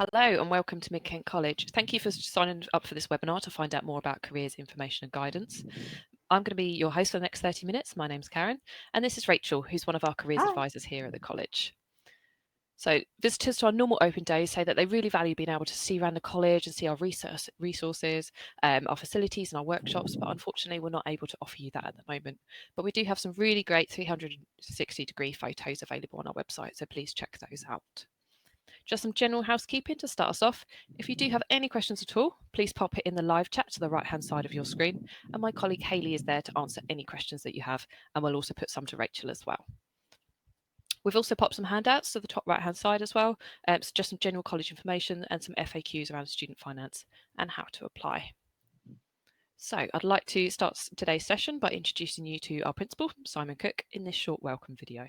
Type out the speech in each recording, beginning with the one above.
Hello and welcome to MidKent College. Thank you for signing up for this webinar to find out more about careers, information and guidance. I'm going to be your host for the next 30 minutes. My name's Karen and this is Rachel, who's one of our careers Hi. advisors here at the college. So visitors to our normal open days say that they really value being able to see around the college and see our resources, our facilities and our workshops, but unfortunately we're not able to offer you that at the moment. But we do have some really great 360-degree photos available on our website, so please check those out. Just some general housekeeping to start us off. If you do have any questions at all, please pop it in the live chat to the right-hand side of your screen, and my colleague Hayley is there to answer any questions that you have, and we'll also put some to Rachel as well. We've also popped some handouts to the top right-hand side as well, so just some general college information and some FAQs around student finance and how to apply. So I'd like to start today's session by introducing you to our principal, Simon Cook, in this short welcome video.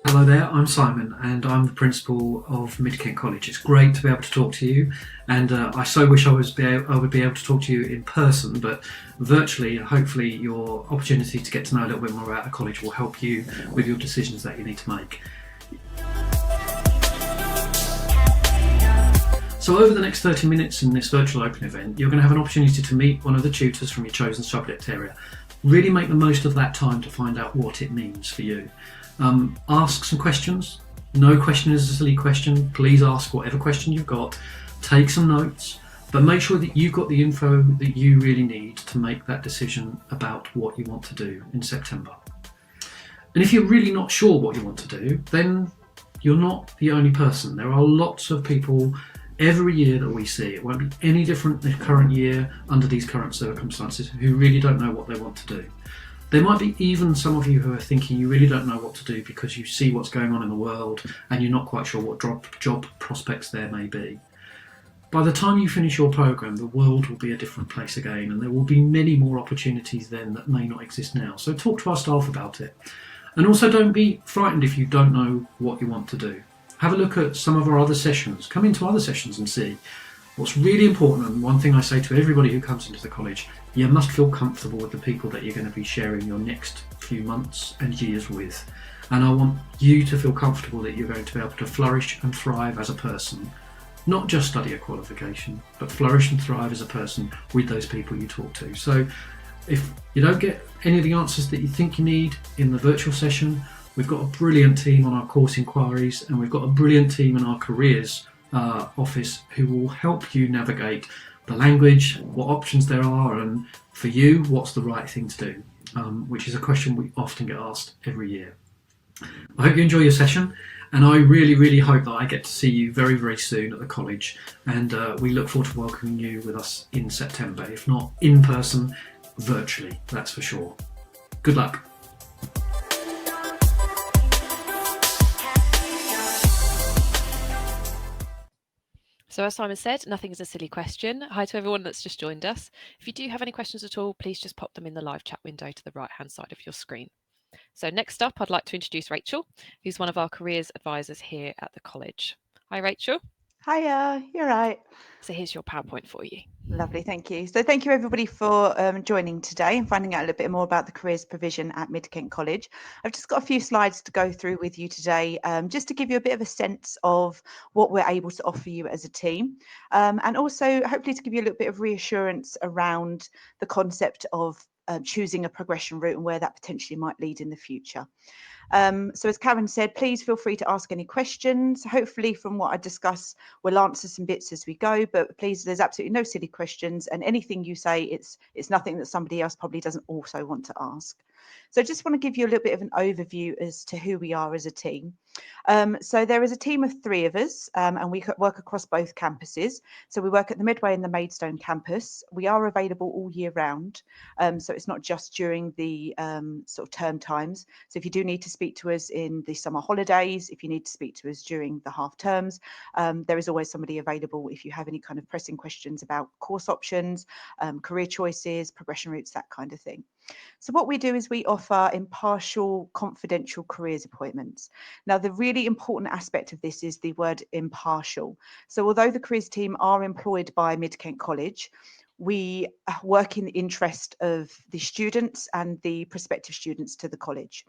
Hello there, I'm Simon and I'm the principal of MidKent College. It's great to be able to talk to you, and I so wish I would be able to talk to you in person, but virtually, hopefully your opportunity to get to know a little bit more about the college will help you with your decisions that you need to make. So over the next 30 minutes in this virtual open event, you're going to have an opportunity to meet one of the tutors from your chosen subject area. Really make the most of that time to find out what it means for you. Ask some questions. No question is a silly question. Please ask whatever question you've got. Take some notes, but make sure that you've got the info that you really need to make that decision about what you want to do in September. And if you're really not sure what you want to do, then you're not the only person. There are lots of people every year that we see. It won't be any different the current year under these current circumstances, who really don't know what they want to do. There might be even some of you who are thinking you really don't know what to do because you see what's going on in the world and you're not quite sure what job prospects there may be. By the time you finish your programme, the world will be a different place again, and there will be many more opportunities then that may not exist now. So talk to our staff about it. And also don't be frightened if you don't know what you want to do. Have a look at some of our other sessions. Come into other sessions and see. What's really important, and one thing I say to everybody who comes into the college, you must feel comfortable with the people that you're going to be sharing your next few months and years with. And I want you to feel comfortable that you're going to be able to flourish and thrive as a person. Not just study a qualification, but flourish and thrive as a person with those people you talk to. So if you don't get any of the answers that you think you need in the virtual session, we've got a brilliant team on our course inquiries, and we've got a brilliant team in our careers office who will help you navigate the language, what options there are, and for you, what's the right thing to do, which is a question we often get asked every year. I hope you enjoy your session, and I really, really hope that I get to see you very, very soon at the college, and we look forward to welcoming you with us in September, if not in person, virtually, that's for sure. Good luck. So as Simon said, nothing is a silly question. Hi to everyone that's just joined us. If you do have any questions at all, please just pop them in the live chat window to the right-hand side of your screen. So next up, I'd like to introduce Rachel, who's one of our careers advisors here at the college. Hi, Rachel. Hiya, you're right. So here's your PowerPoint for you. Lovely, thank you. So thank you everybody for joining today and finding out a little bit more about the careers provision at MidKent College. I've just got a few slides to go through with you today, just to give you a bit of a sense of what we're able to offer you as a team, and also hopefully to give you a little bit of reassurance around the concept of choosing a progression route and where that potentially might lead in the future. So as Karen said, please feel free to ask any questions. Hopefully from what I discuss, we'll answer some bits as we go, but please, there's absolutely no silly questions, and anything you say, it's nothing that somebody else probably doesn't also want to ask. So I just want to give you a little bit of an overview as to who we are as a team. So there is a team of 3 of us, and we work across both campuses. So we work at the Midway and the Maidstone campus. We are available all year round, so it's not just during the sort of term times. So if you do need to speak to us in the summer holidays, if you need to speak to us during the half terms, there is always somebody available if you have any kind of pressing questions about course options, career choices, progression routes, that kind of thing. So what we do is we offer impartial, confidential careers appointments. Now, the really important aspect of this is the word impartial. So although the careers team are employed by MidKent College, we work in the interest of the students and the prospective students to the college.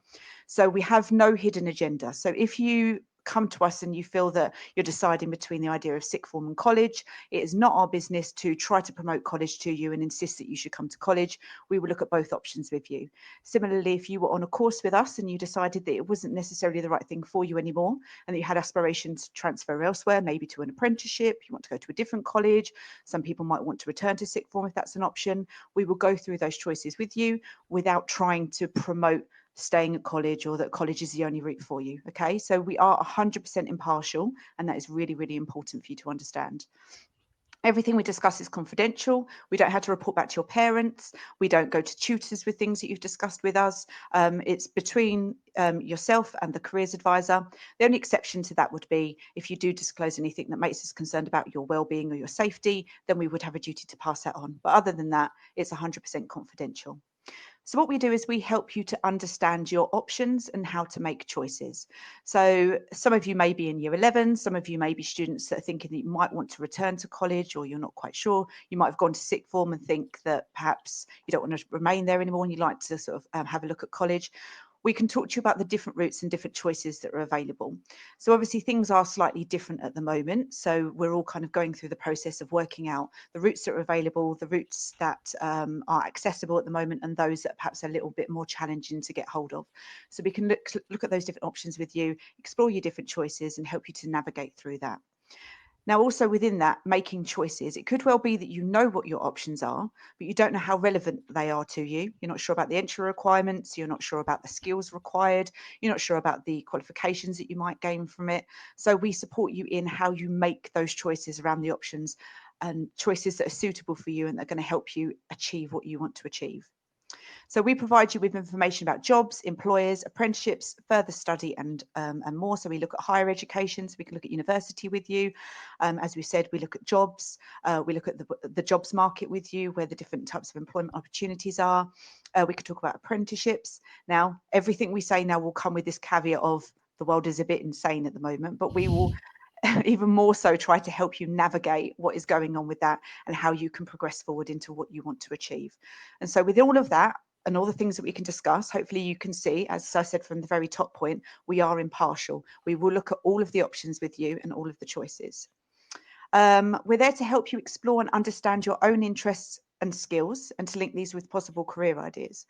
So we have no hidden agenda. So if you come to us and you feel that you're deciding between the idea of sixth form and college, it is not our business to try to promote college to you and insist that you should come to college. We will look at both options with you. Similarly, if you were on a course with us and you decided that it wasn't necessarily the right thing for you anymore, and that you had aspirations to transfer elsewhere, maybe to an apprenticeship, you want to go to a different college, some people might want to return to sixth form if that's an option, we will go through those choices with you without trying to promote staying at college or that college is the only route for you. Okay, so we are 100% impartial, and that is really, really important for you to understand. Everything we discuss is confidential. We don't have to report back to your parents. We don't go to tutors with things that you've discussed with us. It's between yourself and the careers advisor. The only exception to that would be if you do disclose anything that makes us concerned about your well-being or your safety, then we would have a duty to pass that on. But other than that, it's 100% confidential. So what we do is we help you to understand your options and how to make choices. So some of you may be in year 11, some of you may be students that are thinking that you might want to return to college or you're not quite sure. You might have gone to sixth form and think that perhaps you don't want to remain there anymore and you'd like to sort of have a look at college. We can talk to you about the different routes and different choices that are available. So obviously things are slightly different at the moment. So we're all kind of going through the process of working out the routes that are available, the routes that are accessible at the moment, and those that perhaps are a little bit more challenging to get hold of. So we can look at those different options with you, explore your different choices and help you to navigate through that. Now, also within that, making choices, it could well be that you know what your options are, but you don't know how relevant they are to you. You're not sure about the entry requirements. You're not sure about the skills required. You're not sure about the qualifications that you might gain from it. So we support you in how you make those choices around the options and choices that are suitable for you and that are going to help you achieve what you want to achieve. So we provide you with information about jobs, employers, apprenticeships, further study and more. So we look at higher education, so we can look at university with you. As we said, we look at jobs, we look at the jobs market with you, where the different types of employment opportunities are. We could talk about apprenticeships. Now, everything we say now will come with this caveat of the world is a bit insane at the moment, but we will even more so try to help you navigate what is going on with that and how you can progress forward into what you want to achieve. And so with all of that and all the things that we can discuss, hopefully you can see, as I said from the very top point, we are impartial. We will look at all of the options with you and all of the choices. We're there to help you explore and understand your own interests and skills and to link these with possible career ideas.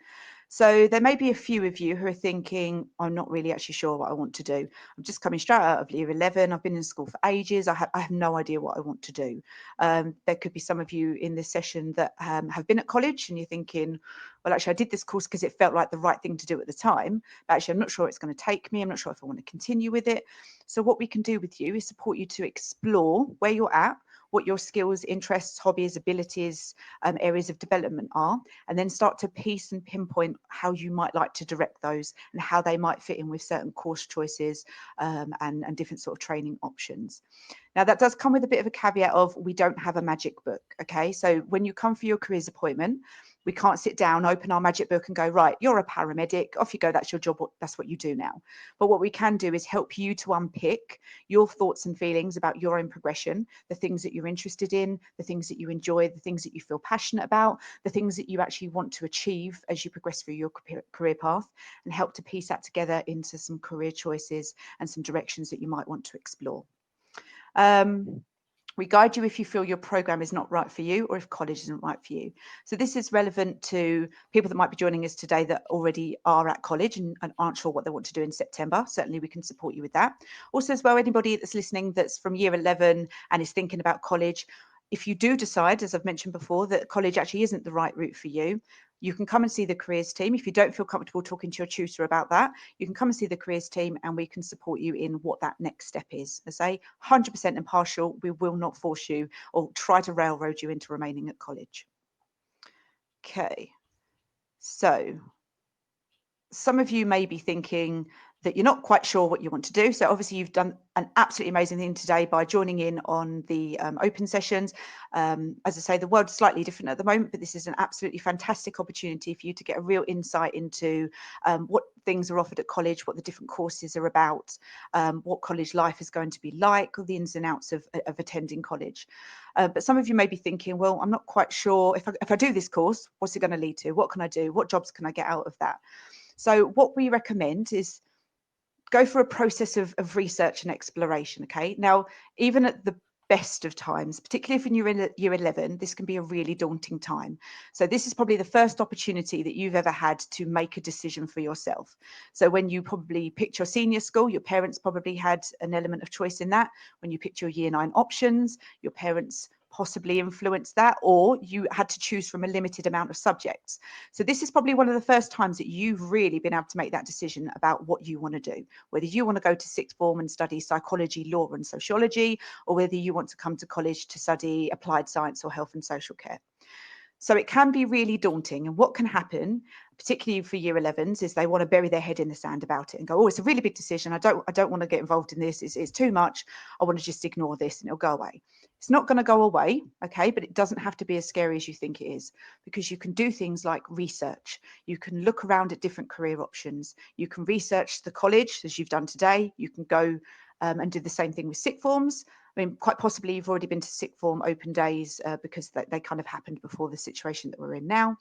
So there may be a few of you who are thinking, I'm not really actually sure what I want to do. I'm just coming straight out of year 11. I've been in school for ages. I have no idea what I want to do. There could be some of you in this session that have been at college and you're thinking, well, actually, I did this course because it felt like the right thing to do at the time. But actually, I'm not sure it's going to take me. I'm not sure if I want to continue with it. So what we can do with you is support you to explore where you're at, what your skills, interests, hobbies, abilities, areas of development are, and then start to piece and pinpoint how you might like to direct those and how they might fit in with certain course choices and different sort of training options. Now, that does come with a bit of a caveat of we don't have a magic book, okay? So when you come for your careers appointment, we can't sit down, open our magic book and go, right, you're a paramedic, off you go, that's your job, that's what you do now. But what we can do is help you to unpick your thoughts and feelings about your own progression, the things that you're interested in, the things that you enjoy, the things that you feel passionate about, the things that you actually want to achieve as you progress through your career path, and help to piece that together into some career choices and some directions that you might want to explore. We guide you if you feel your program is not right for you or if college isn't right for you. So this is relevant to people that might be joining us today that already are at college and aren't sure what they want to do in September. Certainly we can support you with that. Also as well, anybody that's listening that's from year 11 and is thinking about college, if you do decide, as I've mentioned before, that college actually isn't the right route for you, you can come and see the careers team. If you don't feel comfortable talking to your tutor about that, you can come and see the careers team and we can support you in what that next step is. As I say, 100% impartial. We will not force you or try to railroad you into remaining at college. Okay, so some of you may be thinking that you're not quite sure what you want to do. So obviously you've done an absolutely amazing thing today by joining in on the open sessions. As I say, the world's slightly different at the moment, but this is an absolutely fantastic opportunity for you to get a real insight into what things are offered at college, what the different courses are about, what college life is going to be like, all the ins and outs of attending college. But some of you may be thinking, well, I'm not quite sure if I do this course, what's it going to lead to? What can I do? What jobs can I get out of that? So what we recommend is go through a process of research and exploration. Okay. Now, even at the best of times, particularly if you're in year 11, this can be a really daunting time. So this is probably the first opportunity that you've ever had to make a decision for yourself. So when you probably picked your senior school, your parents probably had an element of choice in that. When you picked your year 9 options, your parents possibly influenced that, or you had to choose from a limited amount of subjects. So this is probably one of the first times that you've really been able to make that decision about what you want to do, whether you want to go to sixth form and study psychology, law and sociology, or whether you want to come to college to study applied science or health and social care. So it can be really daunting. And what can happen, particularly for year 11s, is they want to bury their head in the sand about it and go, oh, it's a really big decision. I don't want to get involved in this. It's too much. I want to just ignore this and it'll go away. It's not going to go away, okay, but it doesn't have to be as scary as you think it is, because you can do things like research. You can look around at different career options. You can research the college, as you've done today. You can go and do the same thing with sixth forms. I mean, quite possibly you've already been to sixth form open days because they kind of happened before the situation that we're in now.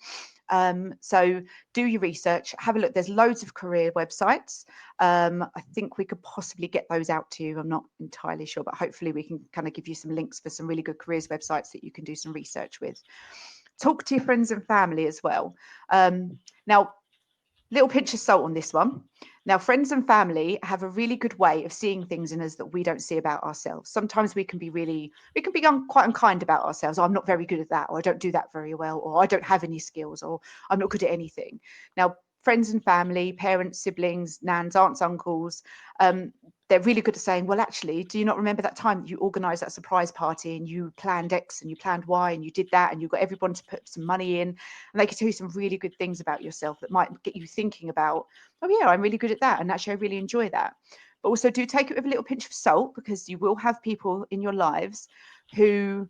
So do your research, have a look. There's loads of career websites. I think we could possibly get those out to you. I'm not entirely sure, but hopefully we can kind of give you some links for some really good careers websites that you can do some research with. Talk to your friends and family as well. Now, little pinch of salt on this one. Now, friends and family have a really good way of seeing things in us that we don't see about ourselves. Sometimes we can be quite unkind about ourselves. Oh, I'm not very good at that, or I don't do that very well, or I don't have any skills, or I'm not good at anything. Now, friends and family, parents, siblings, nans, aunts, uncles, they're really good at saying, well, actually, do you not remember that time that you organised that surprise party and you planned X and you planned Y and you did that and you got everyone to put some money in? And they can tell you some really good things about yourself that might get you thinking about, oh yeah, I'm really good at that. And actually, I really enjoy that. But also do take it with a little pinch of salt, because you will have people in your lives who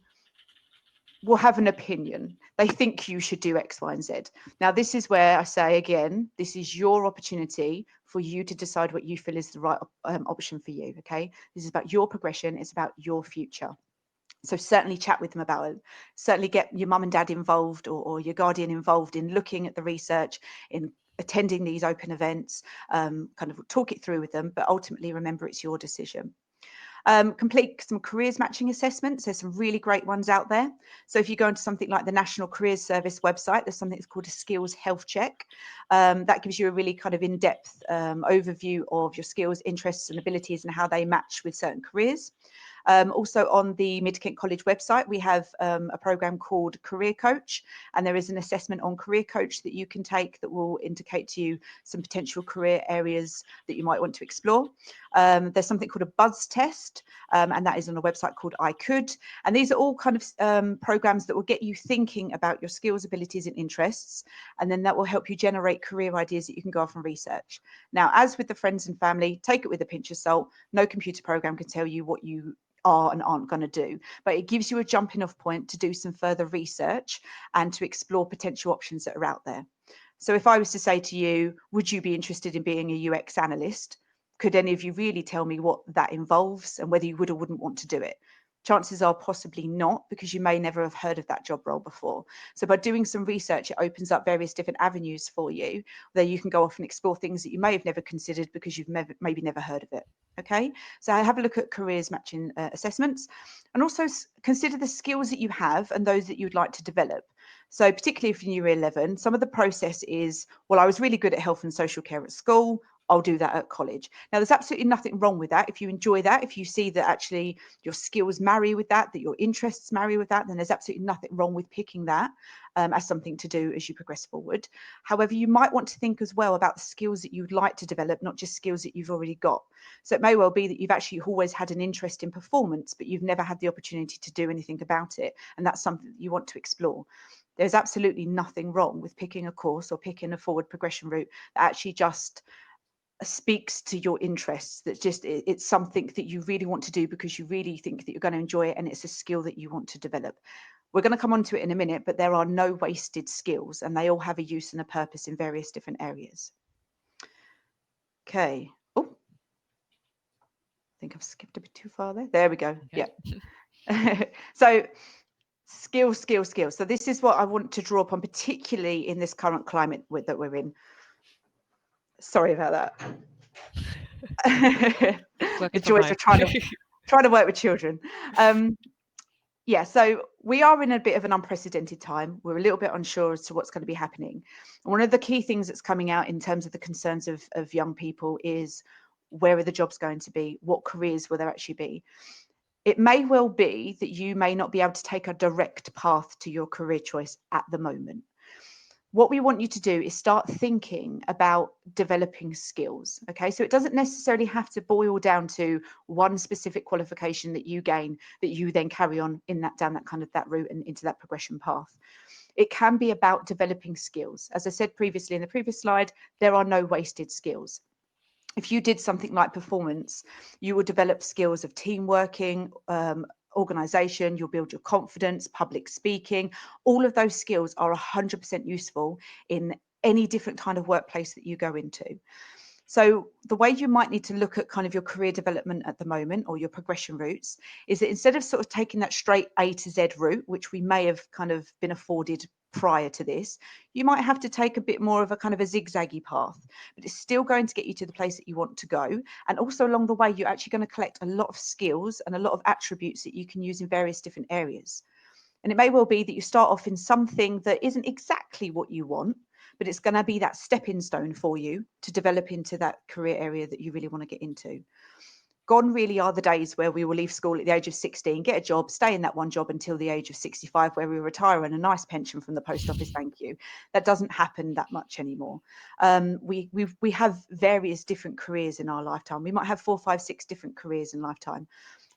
will have an opinion. They think you should do X, Y, and Z. Now, this is where I say again, this is your opportunity for you to decide what you feel is the right option for you. Okay, this is about your progression. It's about your future. So certainly chat with them about it. Certainly get your mum and dad involved, or your guardian involved in looking at the research, in attending these open events, kind of talk it through with them. But ultimately, remember, it's your decision. Complete some careers matching assessments. There's some really great ones out there. So if you go into something like the National Careers Service website, there's something that's called a skills health check. That gives you a really kind of in-depth overview of your skills, interests and abilities and how they match with certain careers. Also on the MidKent College website, we have a program called Career Coach, and there is an assessment on Career Coach that you can take that will indicate to you some potential career areas that you might want to explore. There's something called a buzz test, and that is on a website called I Could. And these are all kind of programs that will get you thinking about your skills, abilities and interests, and then that will help you generate career ideas that you can go off and research. Now, as with the friends and family, take it with a pinch of salt. No computer program can tell you what you are and aren't going to do, but it gives you a jumping off point to do some further research and to explore potential options that are out there. So if I was to say to you, would you be interested in being a UX analyst? Could any of you really tell me what that involves and whether you would or wouldn't want to do it? Chances are possibly not, because you may never have heard of that job role before. So by doing some research, it opens up various different avenues for you where you can go off and explore things that you may have never considered because you've maybe never heard of it. Okay, so have a look at careers matching assessments, and also consider the skills that you have and those that you'd like to develop. So particularly if you're year 11, some of the process is, well, I was really good at health and social care at school, I'll do that at college. Now, there's absolutely nothing wrong with that. If you enjoy that, if you see that actually your skills marry with that, that your interests marry with that, then there's absolutely nothing wrong with picking that as something to do as you progress forward. However, you might want to think as well about the skills that you'd like to develop, not just skills that you've already got. So it may well be that you've actually always had an interest in performance, but you've never had the opportunity to do anything about it. And that's something that you want to explore. There's absolutely nothing wrong with picking a course or picking a forward progression route that actually just speaks to your interests, that just it's something that you really want to do because you really think that you're going to enjoy it, and it's a skill that you want to develop. We're going to come on to it in a minute, but there are no wasted skills, and they all have a use and a purpose in various different areas. Okay. Oh, I think I've skipped a bit too far there. There we go. Okay. Yeah. So skills. So this is what I want to draw upon, particularly in this current climate that we're in. Sorry about that. The joys of trying to work with children. Yeah, so we are in a bit of an unprecedented time. We're a little bit unsure as to what's going to be happening. One of the key things that's coming out in terms of the concerns of young people is, where are the jobs going to be? What careers will there actually be? It may well be that you may not be able to take a direct path to your career choice at the moment. What we want you to do is start thinking about developing skills. Okay, so it doesn't necessarily have to boil down to one specific qualification that you gain that you then carry on in down that route and into that progression path. It can be about developing skills. As I said previously in the previous slide, there are no wasted skills. If you did something like performance, you will develop skills of team working, organization, you'll build your confidence, public speaking. All of those skills are 100% useful in any different kind of workplace that you go into. So the way you might need to look at kind of your career development at the moment, or your progression routes, is that instead of sort of taking that straight A to Z route, which we may have kind of been afforded prior to this, you might have to take a bit more of a kind of a zigzaggy path, but it's still going to get you to the place that you want to go. And also along the way, you're actually going to collect a lot of skills and a lot of attributes that you can use in various different areas. And it may well be that you start off in something that isn't exactly what you want, but it's going to be that stepping stone for you to develop into that career area that you really want to get into. Gone really are the days where we will leave school at the age of 16, get a job, stay in that one job until the age of 65, where we retire and a nice pension from the post office, thank you. That doesn't happen that much anymore. We have various different careers in our lifetime. We might have 4, 5, 6 different careers in lifetime.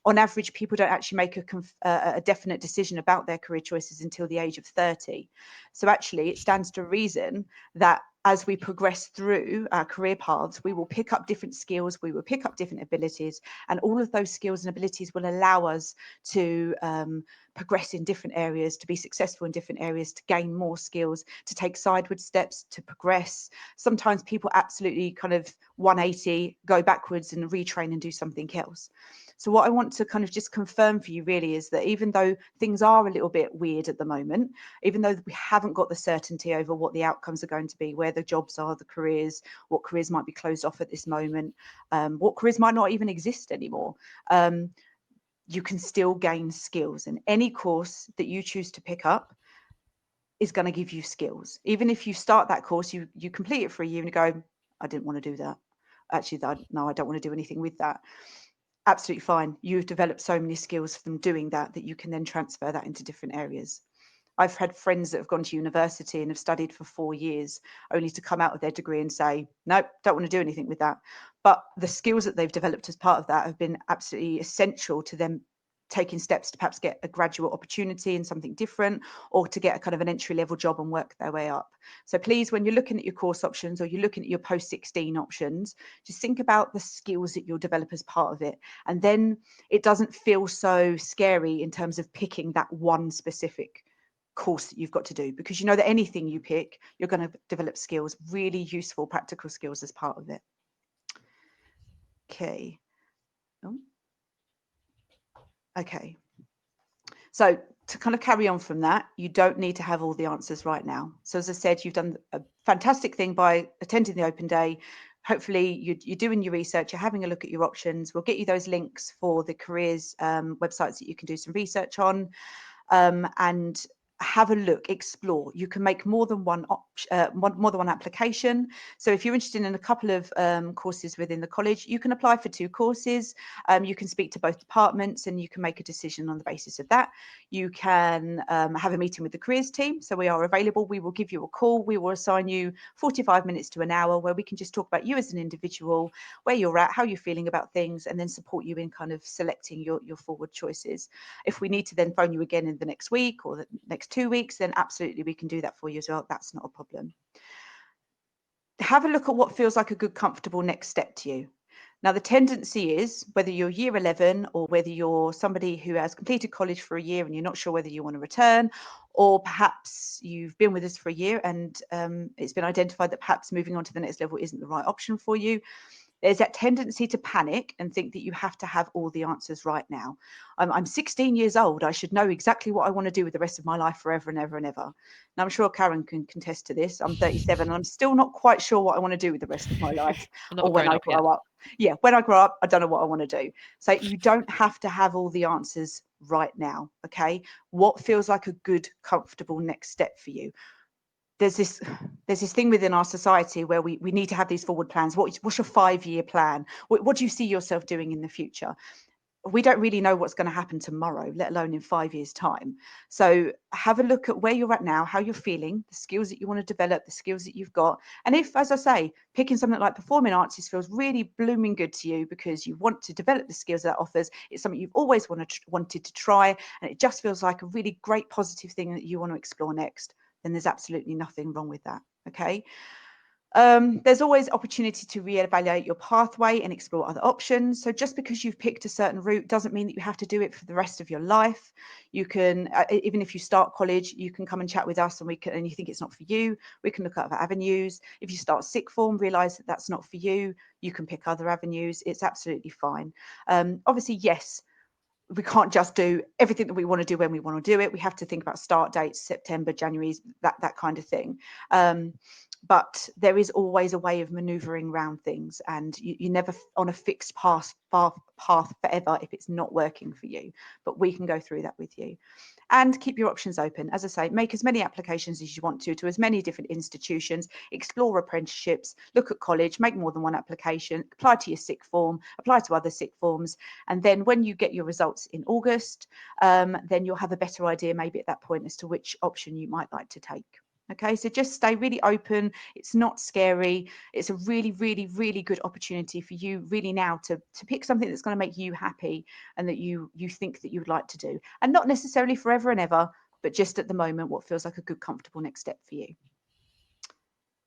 On average, people don't actually make a definite decision about their career choices until the age of 30. So actually, it stands to reason that as we progress through our career paths, we will pick up different skills, we will pick up different abilities, and all of those skills and abilities will allow us to progress in different areas, to be successful in different areas, to gain more skills, to take sideward steps, to progress. Sometimes people absolutely kind of 180, go backwards and retrain and do something else. So what I want to kind of just confirm for you really is that even though things are a little bit weird at the moment, even though we haven't got the certainty over what the outcomes are going to be, where the jobs are, the careers, what careers might be closed off at this moment, what careers might not even exist anymore, you can still gain skills. And any course that you choose to pick up is going to give you skills. Even if you start that course, you complete it for a year and you go, I didn't want to do that. Actually, no, I don't want to do anything with that. Absolutely fine. You've developed so many skills from doing that you can then transfer that into different areas. I've had friends that have gone to university and have studied for 4 years only to come out with their degree and say, nope, don't want to do anything with that. But the skills that they've developed as part of that have been absolutely essential to them taking steps to perhaps get a graduate opportunity in something different, or to get a kind of an entry-level job and work their way up. So please, when you're looking at your course options or you're looking at your post-16 options, just think about the skills that you'll develop as part of it. And then it doesn't feel so scary in terms of picking that one specific course that you've got to do, because you know that anything you pick, you're going to develop skills, really useful practical skills as part of it. Okay. Okay. So to kind of carry on from that, you don't need to have all the answers right now. So as I said, you've done a fantastic thing by attending the open day. Hopefully you're doing your research, you're having a look at your options. We'll get you those links for the careers websites that you can do some research on, and have a look, explore. You can make more than one application. So if you're interested in a couple of courses within the college, you can apply for 2 courses. You can speak to both departments and you can make a decision on the basis of that. You can have a meeting with the careers team. So we are available. We will give you a call. We will assign you 45 minutes to an hour where we can just talk about you as an individual, where you're at, how you're feeling about things, and then support you in kind of selecting your forward choices. If we need to then phone you again in the next week or the next 2 weeks, then absolutely we can do that for you as well. That's not a problem. have a look at what feels like a good, comfortable next step to you. Now, the tendency is, whether you're year 11 or whether you're somebody who has completed college for a year and you're not sure whether you want to return, or perhaps you've been with us for a year and it's been identified that perhaps moving on to the next level isn't the right option for you, there's that tendency to panic and think that you have to have all the answers right now. I'm 16 years old. I should know exactly what I want to do with the rest of my life forever and ever and ever. And I'm sure Karen can contest to this. I'm 37 and I'm still not quite sure what I want to do with the rest of my life I'm not or when I grow up. Yeah, when I grow up, I don't know what I want to do. So you don't have to have all the answers right now, okay? What feels like a good, comfortable next step for you? There's this thing within our society where we need to have these forward plans. What's your 5-year plan? What do you see yourself doing in the future? We don't really know what's going to happen tomorrow, let alone in 5 years' time. So have a look at where you're at now, how you're feeling, the skills that you want to develop, the skills that you've got. And if, as I say, picking something like performing arts feels really blooming good to you because you want to develop the skills that offers, it's something you've always wanted to try, and it just feels like a really great positive thing that you want to explore next, then there's absolutely nothing wrong with that. Okay. There's always opportunity to reevaluate your pathway and explore other options. So just because you've picked a certain route doesn't mean that you have to do it for the rest of your life. You can, even if you start college, you can come and chat with us and and you think it's not for you, we can look at other avenues. If you start sixth form, realize that that's not for you, you can pick other avenues. It's absolutely fine. Obviously, yes, we can't just do everything that we want to do when we want to do it. We have to think about start dates, September, January, that kind of thing. But there is always a way of maneuvering around things, and you're never on a fixed path forever if it's not working for you. But we can go through that with you. And keep your options open. As I say, make as many applications as you want to as many different institutions, explore apprenticeships, look at college, make more than one application, apply to your sixth form, apply to other sixth forms. And then when you get your results in August, then you'll have a better idea maybe at that point as to which option you might like to take. Okay, so just stay really open. It's not scary. It's a really, really, really good opportunity for you really now to pick something that's going to make you happy and that you think that you would like to do. And not necessarily forever and ever, but just at the moment, what feels like a good, comfortable next step for you.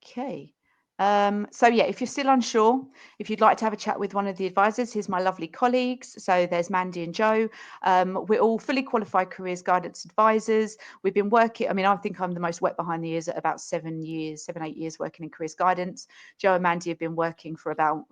Okay. So yeah, if you're still unsure, if you'd like to have a chat with one of the advisors, here's my lovely colleagues. So there's Mandy and Joe. We're all fully qualified careers guidance advisors. We've been working, I think I'm the most wet behind the ears at about 7, 8 years working in careers guidance. Joe and Mandy have been working for about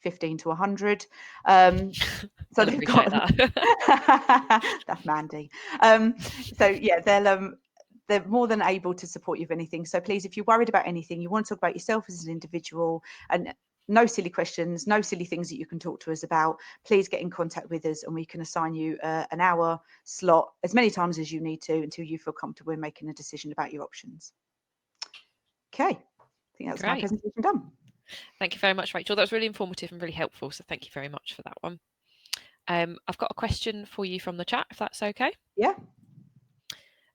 15 to 100. So they've got that. That's Mandy. So yeah, they're more than able to support you with anything. So please, if you're worried about anything, you want to talk about yourself as an individual, and no silly questions, no silly things that you can talk to us about, please get in contact with us and we can assign you an hour slot as many times as you need to until you feel comfortable in making a decision about your options. Okay, I think that's my presentation done. Thank you very much, Rachel. That was really informative and really helpful. So thank you very much for that one. I've got a question for you from the chat, if that's okay. Yeah.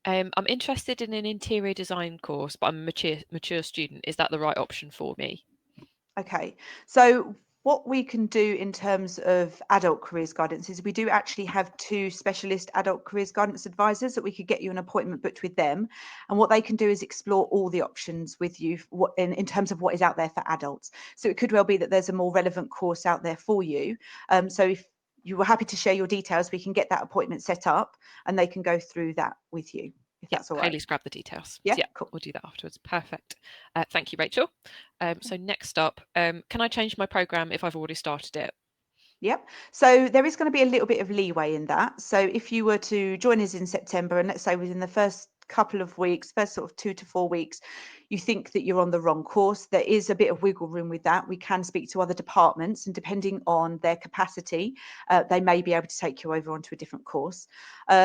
I'm interested in an interior design course, but I'm a mature student. Is that the right option for me? Okay, so what we can do in terms of adult careers guidance is we do actually have 2 specialist adult careers guidance advisors that we could get you an appointment booked with them. And what they can do is explore all the options with you in terms of what is out there for adults. So it could well be that there's a more relevant course out there for you. So if you were happy to share your details, we can get that appointment set up and they can go through that with you, if that's all right. Hayley's grabbed the details. Yeah, cool. We'll do that afterwards. Perfect. Thank you, Rachel. So next up, can I change my programme if I've already started it? Yep. So there is going to be a little bit of leeway in that. So if you were to join us in September, and let's say within the first couple of weeks, first sort of 2 to 4 weeks, you think that you're on the wrong course, there is a bit of wiggle room with that. We can speak to other departments, and depending on their capacity, they may be able to take you over onto a different course.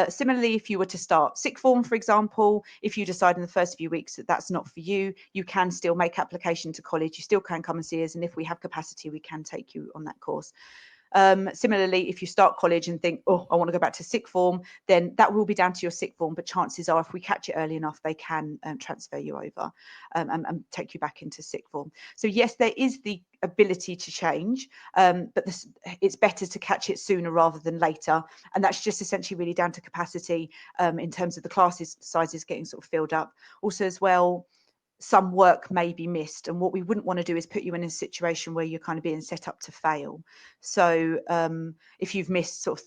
Similarly, if you were to start sixth form, for example, if you decide in the first few weeks that that's not for you, you can still make application to college. You still can come and see us, and if we have capacity, we can take you on that course. Similarly, if you start college and think, oh, I want to go back to sixth form, then that will be down to your sixth form. But chances are, if we catch it early enough, they can transfer you over and take you back into sixth form. So yes, there is the ability to change, but it's better to catch it sooner rather than later. And that's just essentially really down to capacity in terms of the classes sizes getting sort of filled up. Also as well, some work may be missed, and what we wouldn't want to do is put you in a situation where you're kind of being set up to fail. So if you've missed sort of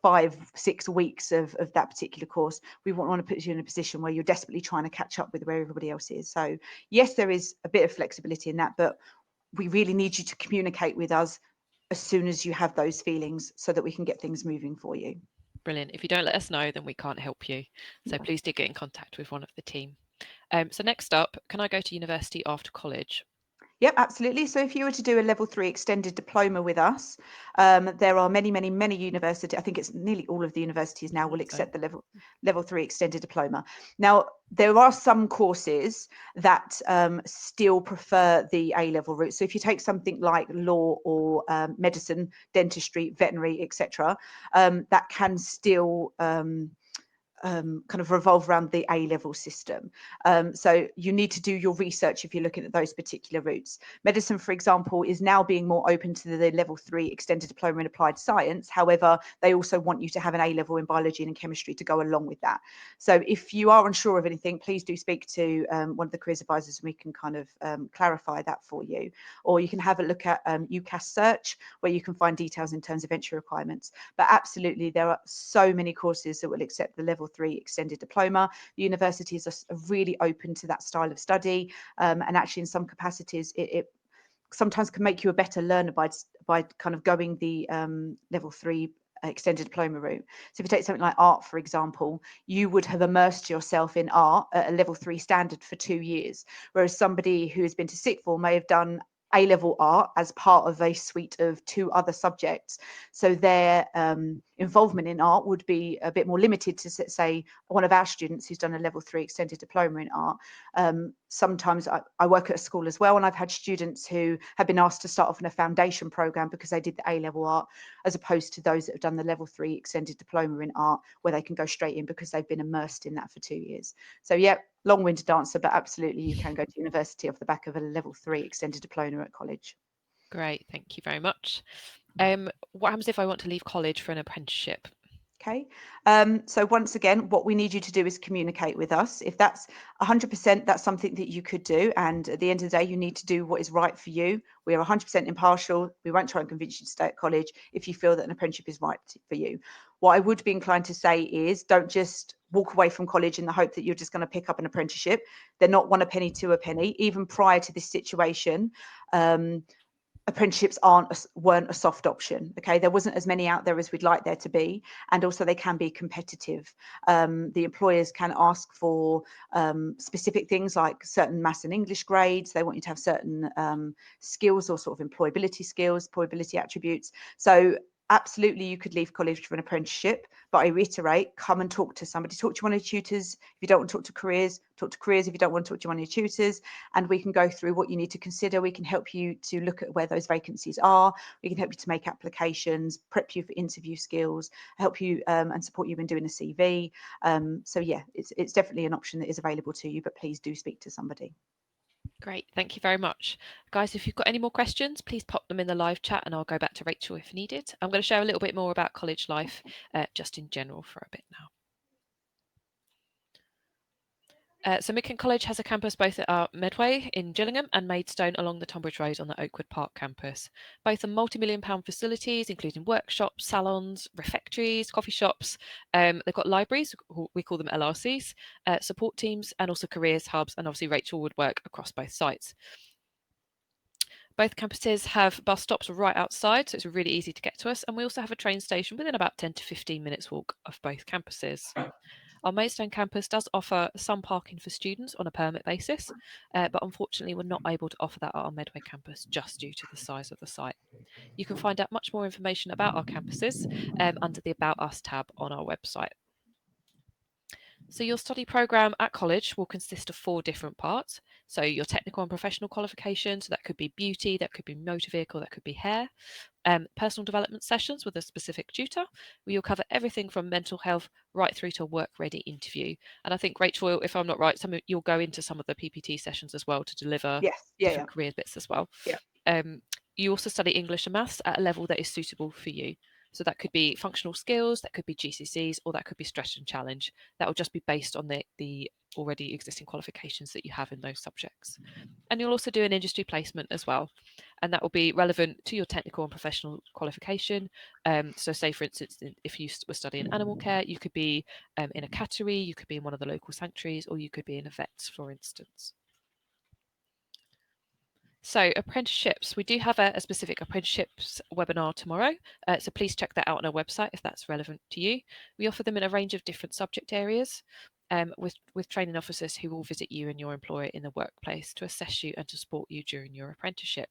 5-6 weeks of that particular course, we won't want to put you in a position where you're desperately trying to catch up with where everybody else is. So yes, there is a bit of flexibility in that, but we really need you to communicate with us as soon as you have those feelings so that we can get things moving for you. Brilliant. If you don't let us know, then we can't help you. So please do get in contact with one of the team. So next up, can I go to university after college? Yep, absolutely. So if you were to do a level 3 extended diploma with us, there are many universities. I think it's nearly all of the universities now will accept the level 3 extended diploma. Now, there are some courses that still prefer the A-level route. So if you take something like law or medicine, dentistry, veterinary, etc., that can still kind of revolve around the A-level system. So you need to do your research if you're looking at those particular routes. Medicine, for example, is now being more open to the level 3 extended diploma in applied science. However, they also want you to have an A-level in biology and chemistry to go along with that. So if you are unsure of anything, please do speak to one of the careers advisors and we can kind of clarify that for you. Or you can have a look at UCAS search where you can find details in terms of entry requirements. But absolutely, there are so many courses that will accept the level 3 extended diploma. The universities are really open to that style of study, and actually in some capacities it sometimes can make you a better learner by kind of going the level 3 extended diploma route. So if you take something like art, for example, you would have immersed yourself in art at a level 3 standard for 2 years, whereas somebody who has been to sixth form may have done A-level art as part of a suite of 2 other subjects. So their involvement in art would be a bit more limited to, say, one of our students who's done a level 3 extended diploma in art. Sometimes I work at a school as well, and I've had students who have been asked to start off in a foundation program because they did the A-level art, as opposed to those that have done the level 3 extended diploma in art, where they can go straight in because they've been immersed in that for 2 years. So yeah, long-winded answer, but absolutely you can go to university off the back of a level 3 extended diploma at college. Great, thank you very much. What happens if I want to leave college for an apprenticeship? Okay, so once again, what we need you to do is communicate with us. If that's 100%, that's something that you could do. And at the end of the day, you need to do what is right for you. We are 100% impartial. We won't try and convince you to stay at college if you feel that an apprenticeship is right for you. What I would be inclined to say is don't just walk away from college in the hope that you're just going to pick up an apprenticeship. They're not one a penny, two a penny. Even prior to this situation, apprenticeships weren't a soft option. Okay, there wasn't as many out there as we'd like there to be, and also they can be competitive. The employers can ask for specific things like certain maths and English grades. They want you to have certain skills or sort of employability attributes. So absolutely you could leave college for an apprenticeship, but I reiterate, come and talk to somebody, talk to one of your tutors. If you don't want to talk to careers if you don't want to talk to one of your tutors, and we can go through what you need to consider. We can help you to look at where those vacancies are. We can help you to make applications, prep you for interview skills, help you and support you in doing a CV. So yeah, it's definitely an option that is available to you, but please do speak to somebody. Great, thank you very much. Guys, if you've got any more questions, please pop them in the live chat and I'll go back to Rachel if needed. I'm going to share a little bit more about college life just in general for a bit now. So MidKent College has a campus both at our Medway in Gillingham and Maidstone along the Tonbridge Road on the Oakwood Park campus. Both are multi-million-pound facilities, including workshops, salons, refectories, coffee shops. They've got libraries, we call them LRCs, support teams, and also careers hubs. And obviously Rachel would work across both sites. Both campuses have bus stops right outside, so it's really easy to get to us. And we also have a train station within about 10 to 15 minutes walk of both campuses. Our Maidstone campus does offer some parking for students on a permit basis, but unfortunately we're not able to offer that at our Medway campus just due to the size of the site. You can find out much more information about our campuses under the About Us tab on our website. So your study programme at college will consist of 4 different parts. So your technical and professional qualifications, that could be beauty, that could be motor vehicle, that could be hair. Personal development sessions with a specific tutor, where you'll cover everything from mental health right through to a work-ready interview. And I think, Rachel, if I'm not right, you'll go into some of the PPT sessions as well to deliver different career bits as well. Yeah. You also study English and maths at a level that is suitable for you. So that could be functional skills, that could be GCSEs, or that could be stretch and challenge. That will just be based on the already existing qualifications that you have in those subjects. And you'll also do an industry placement as well, and that will be relevant to your technical and professional qualification. So say, for instance, if you were studying animal care, you could be in a cattery, you could be in one of the local sanctuaries, or you could be in a vet's, for instance. So apprenticeships, we do have a specific apprenticeships webinar tomorrow, so please check that out on our website if that's relevant to you. We offer them in a range of different subject areas, with training officers who will visit you and your employer in the workplace to assess you and to support you during your apprenticeship.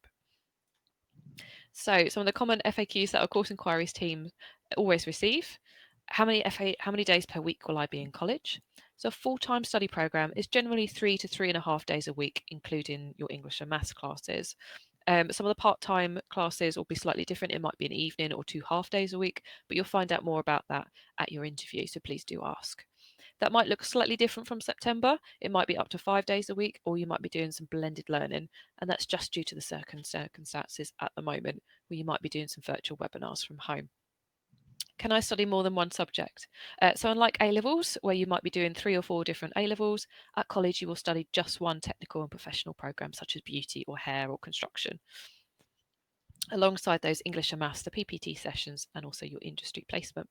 So some of the common FAQs that our course inquiries team always receive: how many days per week will I be in college? So a full-time study program is generally 3 to 3.5 days a week, including your English and maths classes. Some of the part-time classes will be slightly different. It might be an evening or 2 half days a week, but you'll find out more about that at your interview, so please do ask. That might look slightly different from September. It might be up to 5 days a week, or you might be doing some blended learning, and that's just due to the circumstances at the moment, where you might be doing some virtual webinars from home. Can I study more than one subject? So unlike A-levels, where you might be doing 3 or 4 different A-levels, at college you will study just one technical and professional programme, such as beauty or hair or construction, alongside those English and maths, the PPT sessions, and also your industry placement.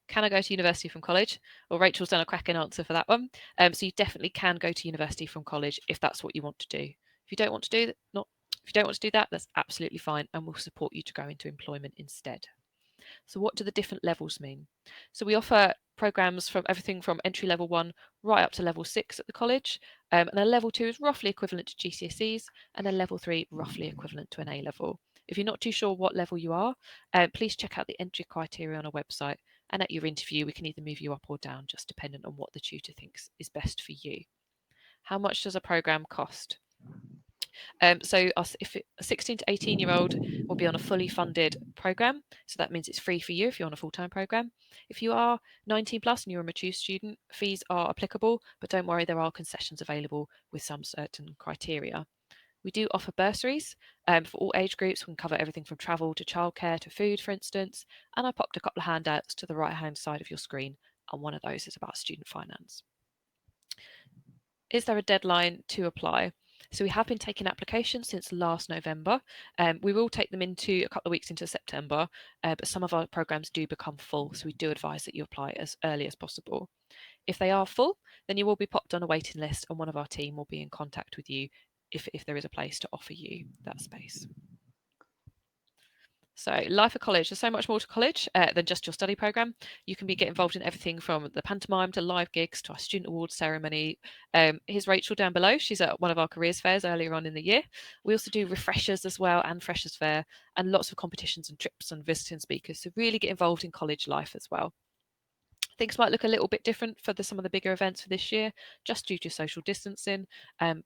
Can I go to university from college? Well, Rachel's done a cracking answer for that one. So you definitely can go to university from college if that's what you want to do. If you don't want to do that, if you don't want to do that, that's absolutely fine, and we'll support you to go into employment instead. So what do the different levels mean? So we offer programs from everything from entry level 1 right up to level 6 at the college, and a level 2 is roughly equivalent to GCSEs, and a level 3 roughly equivalent to an A level. If you're not too sure what level you are, please check out the entry criteria on our website, and at your interview we can either move you up or down, just dependent on what the tutor thinks is best for you. How much does a program cost? So if a 16 to 18-year-old will be on a fully funded program, so that means it's free for you if you're on a full-time program. If you are 19 plus and you're a mature student, fees are applicable, but don't worry, there are concessions available with some certain criteria. We do offer bursaries for all age groups. We can cover everything from travel to childcare to food, for instance. And I popped a couple of handouts to the right-hand side of your screen, and one of those is about student finance. Is there a deadline to apply? So we have been taking applications since last November. We will take them into a couple of weeks into September, but some of our programs do become full, so we do advise that you apply as early as possible. If they are full, then you will be popped on a waiting list, and one of our team will be in contact with you if there is a place to offer you that space. So life at college, there's so much more to college than just your study program. You can get involved in everything from the pantomime to live gigs to our student awards ceremony. Here's Rachel down below. She's at one of our careers fairs earlier on in the year. We also do refreshers as well, and freshers fair, and lots of competitions and trips and visiting speakers. So really get involved in college life as well. Things might look a little bit different for some of the bigger events for this year, just due to social distancing,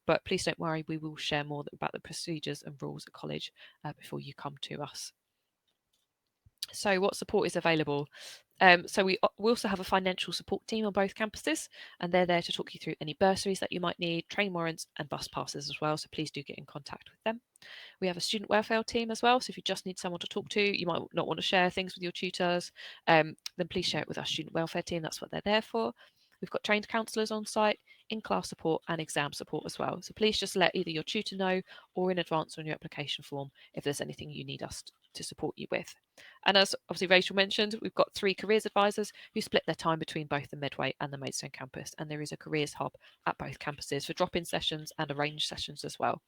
but please don't worry, we will share more about the procedures and rules at college before you come to us. So what support is available? So we also have a financial support team on both campuses, and they're there to talk you through any bursaries that you might need, train warrants and bus passes as well, so please do get in contact with them. We have a student welfare team as well, so if you just need someone to talk to, you might not want to share things with your tutors, then please share it with our student welfare team. That's what they're there for. We've got trained counsellors on site, in-class support and exam support as well. So please just let either your tutor know or in advance on your application form if there's anything you need us to support you with. And as obviously Rachel mentioned, we've got 3 careers advisors who split their time between both the Medway and the Maidstone campus, and there is a careers hub at both campuses for drop-in sessions and arranged sessions as well.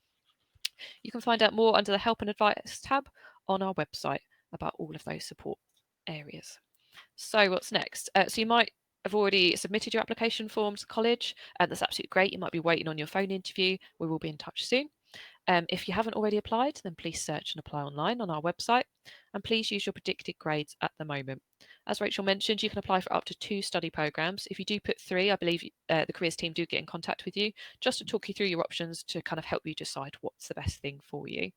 You can find out more under the Help and Advice tab on our website about all of those support areas. So what's next? So you might have already submitted your application form to college, and that's absolutely great. You might be waiting on your phone interview. We will be in touch soon. If you haven't already applied, then please search and apply online on our website, and please use your predicted grades at the moment. As Rachel mentioned, you can apply for up to 2 study programs. If you do put 3, I believe the careers team do get in contact with you just to talk you through your options to kind of help you decide what's the best thing for you.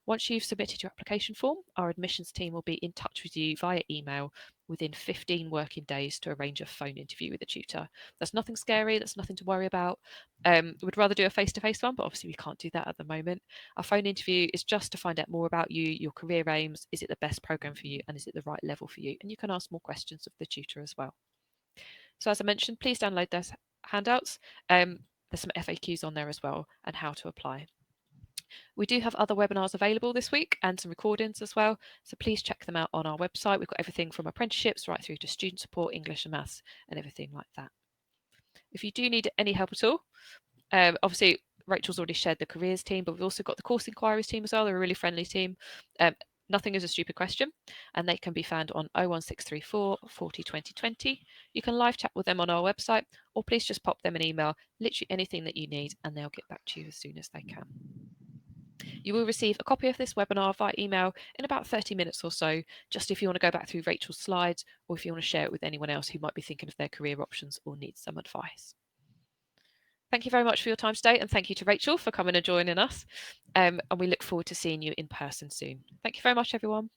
Once you've submitted your application form, our admissions team will be in touch with you via email within 15 working days to arrange a phone interview with a tutor. That's nothing scary, that's nothing to worry about. We'd rather do a face-to-face one, but obviously we can't do that at the moment. Our phone interview is just to find out more about you, your career aims, is it the best program for you, and is it the right level for you? And you can ask more questions of the tutor as well. So as I mentioned, please download those handouts. There's some FAQs on there as well and how to apply. We do have other webinars available this week and some recordings as well, so please check them out on our website. We've got everything from apprenticeships right through to student support, English and maths, and everything like that. If you do need any help at all, obviously Rachel's already shared the careers team, but we've also got the course inquiries team as well. They're a really friendly team. Nothing is a stupid question, and they can be found on 01634 40 20 20. You can live chat with them on our website, or please just pop them an email, literally anything that you need, and they'll get back to you as soon as they can. You will receive a copy of this webinar via email in about 30 minutes or so, just if you want to go back through Rachel's slides, or if you want to share it with anyone else who might be thinking of their career options or needs some advice. Thank you very much for your time today, and thank you to Rachel for coming and joining us. And we look forward to seeing you in person soon. Thank you very much, everyone.